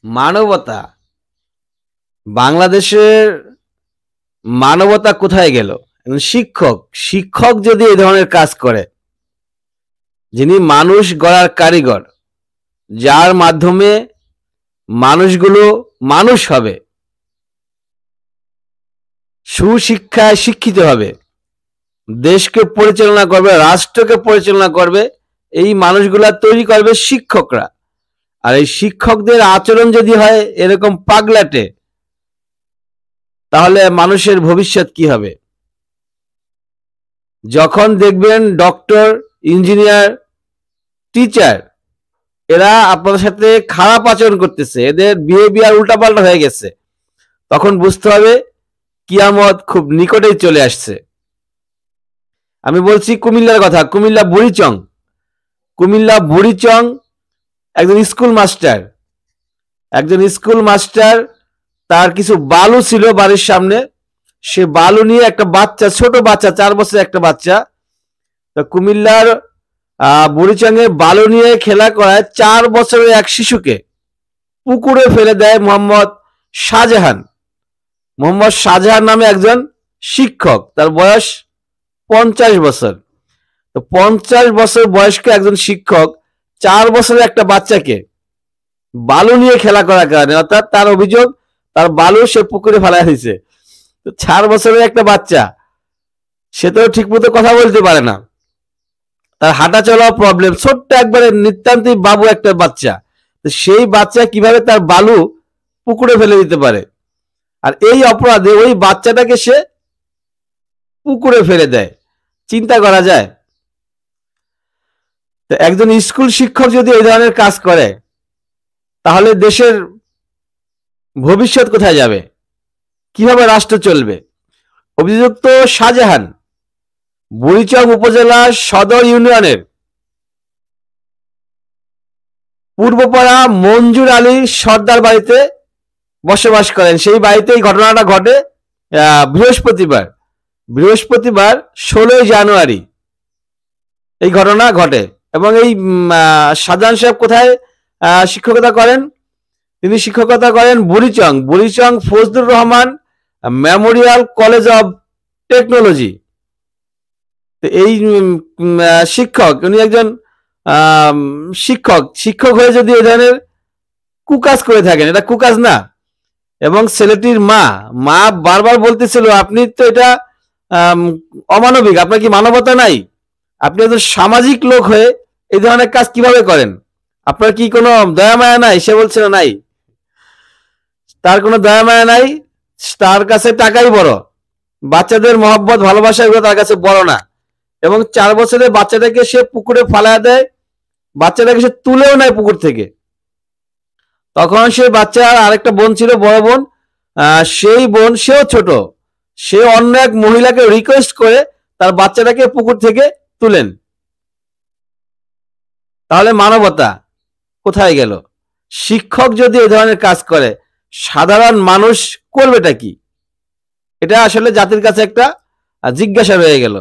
মানবতা, বাংলাদেশের মানবতা কোথায় গেল? শিক্ষক শিক্ষক যদি এই ধরনের কাজ করে, যিনি মানুষ গড়ার কারিগর, যার মাধ্যমে মানুষগুলো মানুষ হবে, সুশিক্ষায় শিক্ষিত হবে, দেশকে পরিচালনা করবে, রাষ্ট্রকে পরিচালনা করবে, এই মানুষগুলা তৈরি করবে শিক্ষকরা। আর এই শিক্ষকদের আচরণ যদি হয় এরকম পাগলাটে, তাহলে মানুষের ভবিষ্যৎ কি হবে? যখন দেখবেন ডক্টর, ইঞ্জিনিয়ার, টিচার এরা আপনাদের সাথে খারাপ আচরণ করতেছে, এদের বিহেভিয়ার উল্টাপাল্টা হয়ে গেছে, তখন বুঝতে হবে কিয়ামত খুব নিকটেই চলে আসছে। আমি বলছি কুমিল্লার কথা, কুমিল্লা বুড়িচং একজন স্কুল মাস্টার, তার কিছু বালু ছিল বাড়ির সামনে, সে বালু নিয়ে একটা বাচ্চা, ছোট বাচ্চা, 4 বছরের একটা বাচ্চা, তো কুমিল্লার বুড়িচংয়ে বালু নিয়ে খেলা করায় 4 বছরের এক শিশুকে পুকুরে ফেলে দেয় মোহাম্মদ শাহজাহান নামে একজন শিক্ষক। তার বয়স 50 বছর। তো 50 বছর বয়স্ক একজন শিক্ষক 4 বছরের একটা বাচ্চাকে বালু নিয়ে খেলা করার কারণে, অর্থাৎ তার অভিযোগ তার বালু সে পুকুরে ফেলা দিয়েছে। তো 4 বছরের একটা বাচ্চা, সে তো ঠিক মতো কথা বলতে পারে না, তার হাঁটা চলা প্রবলেম, ছোট্ট একবারে নিতান্তই বাবু একটা বাচ্চা, তো সেই বাচ্চা কিভাবে তার বালু পুকুরে ফেলে দিতে পারে? আর এই অপরাধে ওই বাচ্চাটাকে সে পুকুরে ফেলে দেয়, চিন্তা করা যায়? তো একজন স্কুল শিক্ষক যদি এই ধরনের কাজ করে, তাহলে দেশের ভবিষ্যৎ কোথায় যাবে? কিভাবে রাষ্ট্র চলবে? অভিযুক্ত শাহজাহান বুড়িচং উপজেলা সদর ইউনিয়নের পূর্বপাড়া মঞ্জুর আলী সর্দার বাড়িতে বসবাস করেন। সেই বাড়িতেই ঘটনাটা ঘটে বৃহস্পতিবার 16 জানুয়ারি এই ঘটনা ঘটে। এবং এই শাহজাহান সাহেব কোথায় শিক্ষকতা করেন? তিনি শিক্ষকতা করেন Burichang Fazlur Rahman Memorial college of technology. এই শিক্ষক, উনি একজন শিক্ষক হয়ে যদি এই ধরনের কুকাজ করে থাকেন, এটা কুকাজ না। এবং ছেলেটির মা বারবার বলতেছিল, আপনি তো এটা অমানবিক, আপনার কি মানবতা নাই? আপনি একজন সামাজিক লোক হয়ে এই ধরনের কাজ কিভাবে করেন? আপনার কি কোনো দয়া মায়া নাই? সে বলছিল নাই, তার কোনো দয়া মায়া নাই, তার কাছে টাকাই বড়, বাচ্চাদের মহব্বত ভালোবাসা এগুলো তার কাছে বড় না। এবং 4 বছরের বাচ্চাটাকে সে পুকুরে ফালায় দেয়, বাচ্চাটাকে সে তুলেও নেয় পুকুর থেকে। তখন সে বাচ্চার আরেকটা বোন ছিল, বড় বোন, সেই বোন, সেও ছোট, সে অন্য এক মহিলাকে রিকোয়েস্ট করে তার বাচ্চাটাকে পুকুর থেকে তুলেন। তাহলে মানবতা কোথায় গেল? শিক্ষক যদি এই ধরনের কাজ করে, সাধারণ মানুষ করবেটা কি? এটা আসলে জাতির কাছে একটা জিজ্ঞাসা রয়ে গেল।